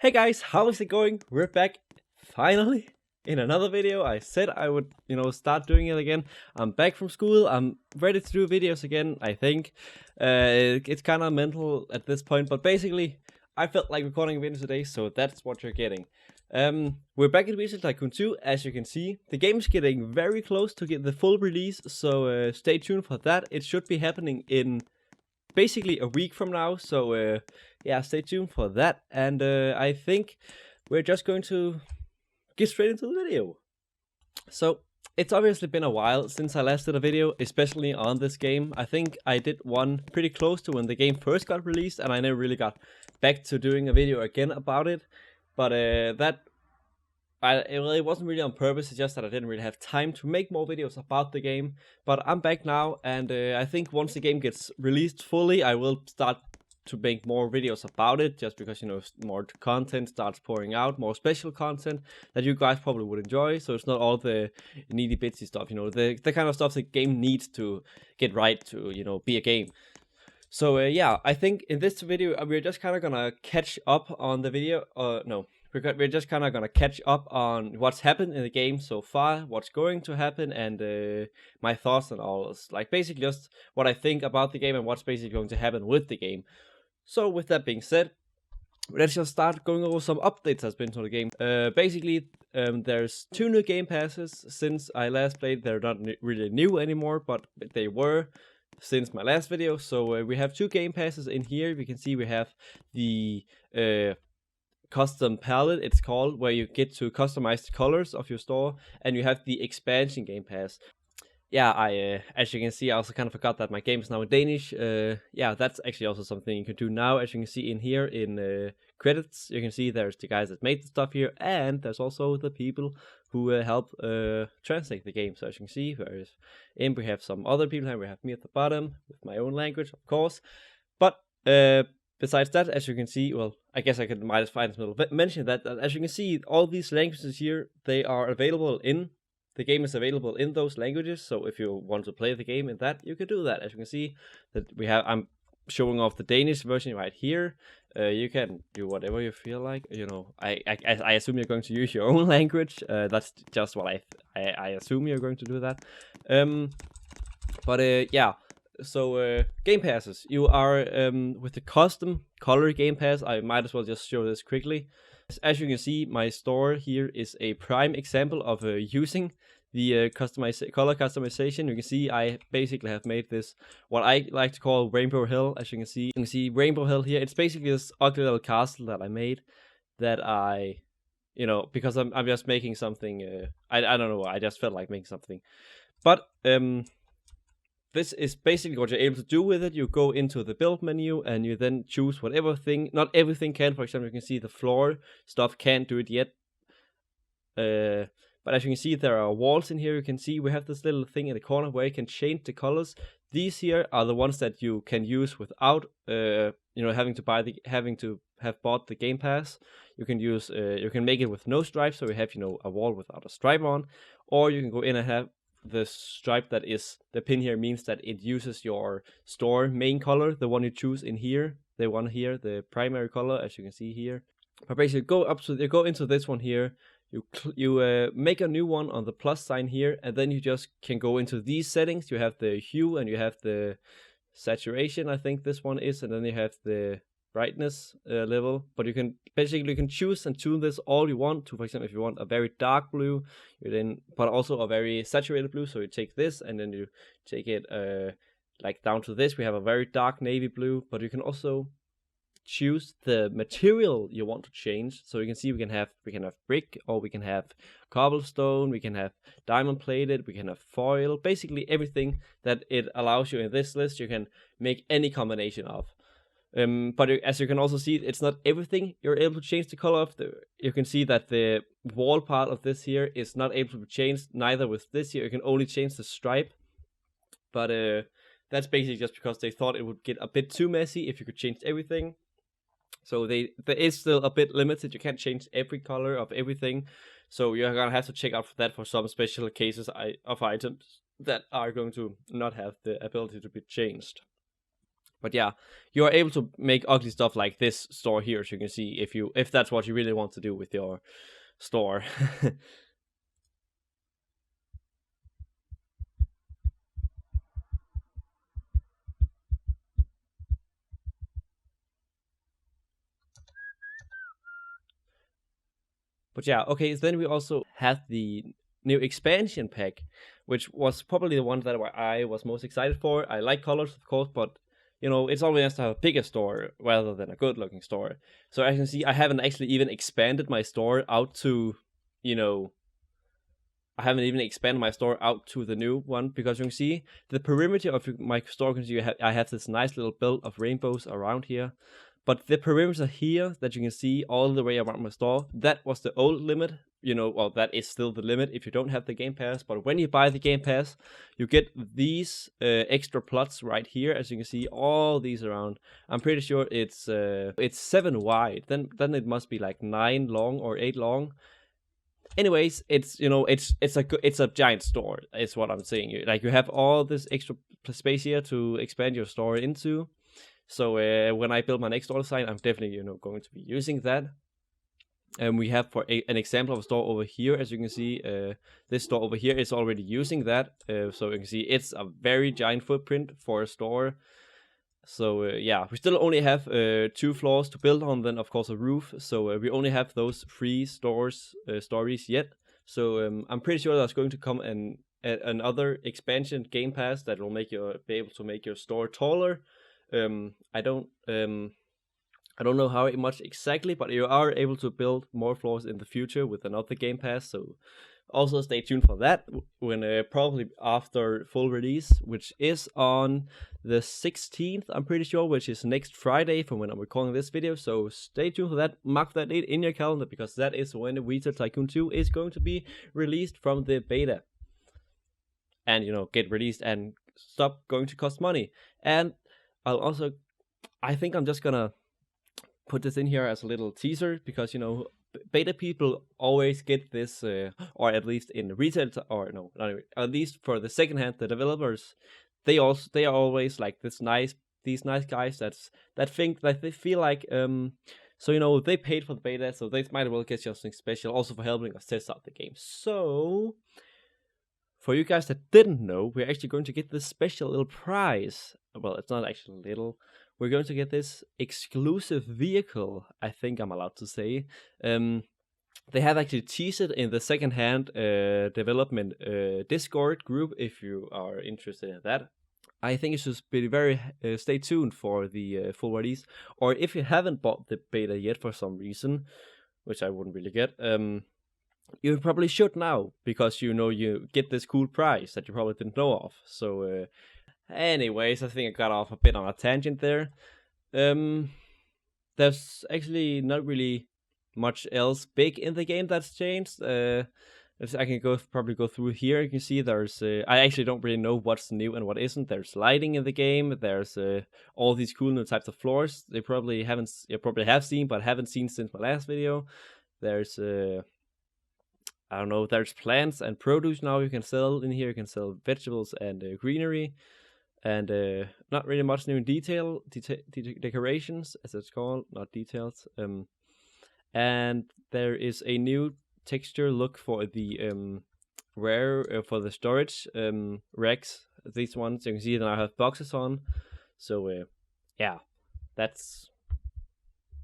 Hey guys, how is it going? We're back finally in another video. I said I would, start doing it again. I'm back from school. I'm ready to do videos again, I think. It's kind of mental at this point, but basically, I felt like recording a video today, so that's what you're getting. We're back in Tycoon 2, as you can see. The game's getting very close to get the full release, so stay tuned for that. It should be happening in basically a week from now, so yeah, stay tuned for that. And I think we're just going to get straight into the video. So it's obviously been a while since I last did a video, especially on this game. I think I did one pretty close to when the game first got released, and I never really got back to doing a video again about it. But it wasn't really on purpose. It's just that I didn't really have time to make more videos about the game. But I'm back now, and I think once the game gets released fully, I will start to make more videos about it, just because, more content starts pouring out, more special content that you guys probably would enjoy. So it's not all the needy bitsy stuff, the kind of stuff the game needs to get right to, be a game. So yeah, I think in this video, we're just kind of gonna catch up on the video, we're just kind of gonna catch up on what's happened in the game so far, what's going to happen, and my thoughts on all this. Like, basically just what I think about the game and what's basically going to happen with the game. So with that being said, let's just start going over some updates that's been to the game. Basically, there's 2 new game passes since I last played. They're not really new anymore, but they were since my last video. So we have 2 game passes in here. We can see we have the custom palette, it's called, where you get to customize the colors of your store, and you have the expansion game pass. Yeah, I as you can see, I also kind of forgot that my game is now in Danish. Yeah, that's actually also something you can do now. As you can see in here in credits, you can see there's the guys that made the stuff here, and there's also the people who help translate the game. So as you can see, we have some other people here. We have me at the bottom with my own language, of course. But besides that, as you can see, well, I guess I could mention that as you can see, all these languages here, they are available in the game is available in those languages. So if you want to play the game in that, you can do that. As you can see, that I'm showing off the Danish version right here. You can do whatever you feel like. I assume you're going to use your own language. That's just what I assume you're going to do that. Yeah. So game passes. You are with the custom color game pass. I might as well just show this quickly. As you can see, my store here is a prime example of using the color customization. You can see I basically have made this what I like to call Rainbow Hill. As you can see Rainbow Hill here. It's basically this ugly little castle that I made, that I, because I'm just making something. I don't know. I just felt like making something, but this is basically what you're able to do with it. You go into the build menu and you then choose whatever thing. Not everything can. For example, you can see the floor stuff can't do it yet. But as you can see, there are walls in here. You can see we have this little thing in the corner where you can change the colors. These here are the ones that you can use without, having to have bought the game pass. You can use, you can make it with no stripes, so you have, a wall without a stripe on, or you can go in and have the stripe that is the pin here means that it uses your store main color, the one you choose in here, the one here, the primary color, as you can see here. But basically, go into this one here. You make a new one on the plus sign here, and then you just can go into these settings. You have the hue and you have the saturation. I think this one is, and then you have the brightness level. But you can choose and tune this all you want to. For example, if you want a very dark blue, but also a very saturated blue, so you take this and then you take it like down to this. We have a very dark navy blue, but you can also choose the material you want to change. So you can see we can have brick, or we can have cobblestone, we can have diamond plated, we can have foil. Basically everything that it allows you in this list, you can make any combination of. But as you can also see, it's not everything you're able to change the color of. You can see that the wall part of this here is not able to be changed, neither with this here. You can only change the stripe. But that's basically just because they thought it would get a bit too messy if you could change everything. So there is still a bit limited. You can't change every color of everything. So you're gonna have to check out for that for some special cases of items that are going to not have the ability to be changed. But yeah, you are able to make ugly stuff like this store here, so you can see if that's what you really want to do with your store. But yeah, okay, then we also had the new expansion pack, which was probably the one that I was most excited for. I like colors, of course, but you know, it's always nice to have a bigger store rather than a good looking store. So as you can see, I haven't actually even expanded my store out to, you know, I haven't even expanded my store out to the new one, because you can see the perimeter of my store. You can see I have this nice little belt of rainbows around here. But the perimeter here that you can see all the way around my store, that was the old limit. You know, well, that is still the limit if you don't have the Game Pass. But when you buy the Game Pass, you get these extra plots right here, as you can see, all these around. I'm pretty sure it's 7 wide. Then it must be like 9 long or 8 long. Anyways, it's, you know, it's a giant store. Is what I'm saying. Like, you have all this extra space here to expand your store into. So when I build my next order sign, I'm definitely, you know, going to be using that. And we have an example of a store over here. As you can see, this store over here is already using that. So you can see it's a very giant footprint for a store. So yeah, we still only have 2 floors to build on, then of course a roof. So we only have those 3 stories yet. So I'm pretty sure there's going to come another expansion Game Pass that will be able to make your store taller. I don't know how much exactly, but you are able to build more floors in the future with another Game Pass. So also stay tuned for that when probably after full release, which is on the 16th, I'm pretty sure, which is next Friday from when I'm recording this video. So stay tuned for that. Mark that date in your calendar, because that is when Retail Tycoon 2 is going to be released from the beta. And, you know, get released and stop going to cost money. And I think I'm just gonna put this in here as a little teaser, because, you know, beta people always get this, or at least in retail, or no, not even, at least for the second hand, the developers, they are always like these nice guys that think that they feel like, so, you know, they paid for the beta, so they might as well get something special also for helping us test out the game. So for you guys that didn't know, we're actually going to get this special little prize. Well, it's not actually little. We're going to get this exclusive vehicle, I think I'm allowed to say. They have actually teased it in the second-hand development Discord group, if you are interested in that. I think it should be very stay tuned for the full release. Or if you haven't bought the beta yet for some reason, which I wouldn't really get, you probably should now, because, you know, you get this cool prize that you probably didn't know of. So anyways, I think I got off a bit on a tangent there. There's actually not really much else big in the game that's changed. I can probably go through here. You can see there's I actually don't really know what's new and what isn't. There's lighting in the game. There's all these cool new types of floors. You probably have seen, but haven't seen since my last video. There's I don't know. There's plants and produce now you can sell in here. You can sell vegetables and greenery, and not really much new decorations, as it's called, not details. And there is a new texture look for the for the storage racks. These ones you can see that I have boxes on. So yeah, that's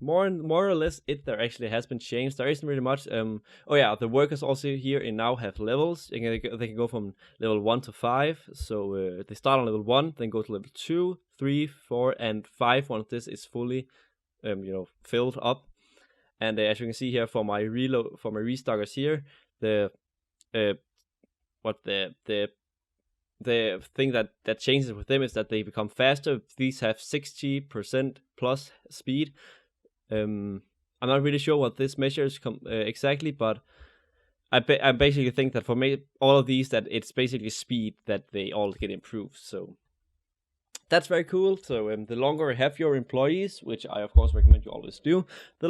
more or less it. There actually has been changed. There isn't really much. Oh yeah, the workers also here and now have levels. They can go from level 1 to 5. So they start on level 1, then go to level 2, 3, 4, and 5 once this is fully filled up. And as you can see here, for my restockers here, the thing that changes with them is that they become faster. These have 60% plus speed. I'm not really sure what this measures exactly, but I basically think that for me, all of these, that it's basically speed that they all get improved. So that's very cool. So the longer you have your employees, which I of course recommend you always do, the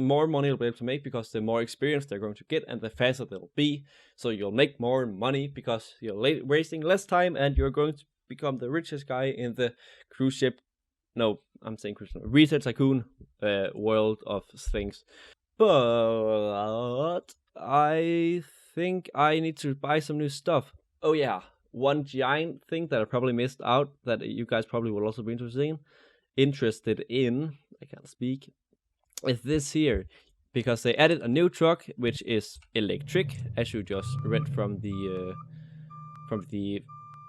more money you'll be able to make, because the more experience they're going to get and the faster they'll be. So you'll make more money because you're wasting less time and you're going to become the richest guy in the cruise ship. No, I'm saying cruise ship. Retail Tycoon world of things. But I think I need to buy some new stuff. Oh yeah, one giant thing that I probably missed out that you guys probably will also be interested in. I can't speak. Is this here, because they added a new truck which is electric, as you just read from the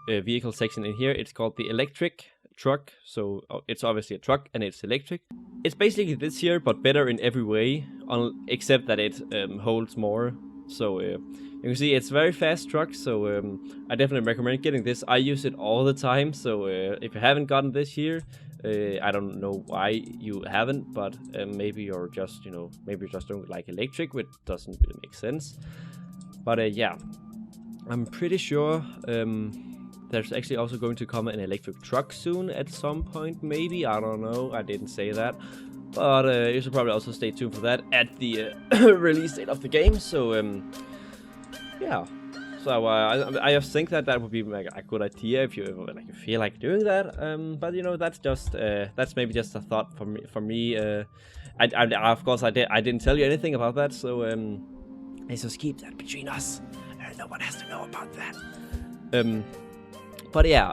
vehicle section in here. It's called the electric truck, so it's obviously a truck and it's electric. It's basically this here, but better in every way, except that it holds more. So you can see it's very fast truck, so I definitely recommend getting this. I use it all the time, so if you haven't gotten this here, I don't know why you haven't, but maybe you're just, maybe you just don't like electric, which doesn't really make sense. But yeah, I'm pretty sure there's actually also going to come an electric truck soon at some point, maybe. I don't know, I didn't say that. But you should probably also stay tuned for that at the release date of the game. So yeah. So I just think that would be like a good idea if you feel like doing that. But that's maybe just a thought for me. Of course I didn't tell you anything about that. So let's just keep that between us. No one has to know about that. But yeah,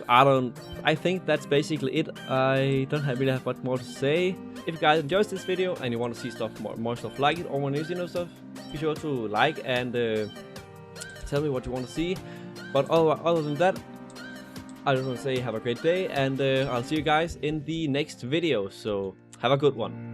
I think that's basically it. I don't really have much more to say. If you guys enjoyed this video and you want to see more stuff like it, or more news stuff, be sure to like and tell me what you want to see. But other than that, I just want to say have a great day, and I'll see you guys in the next video. So have a good one.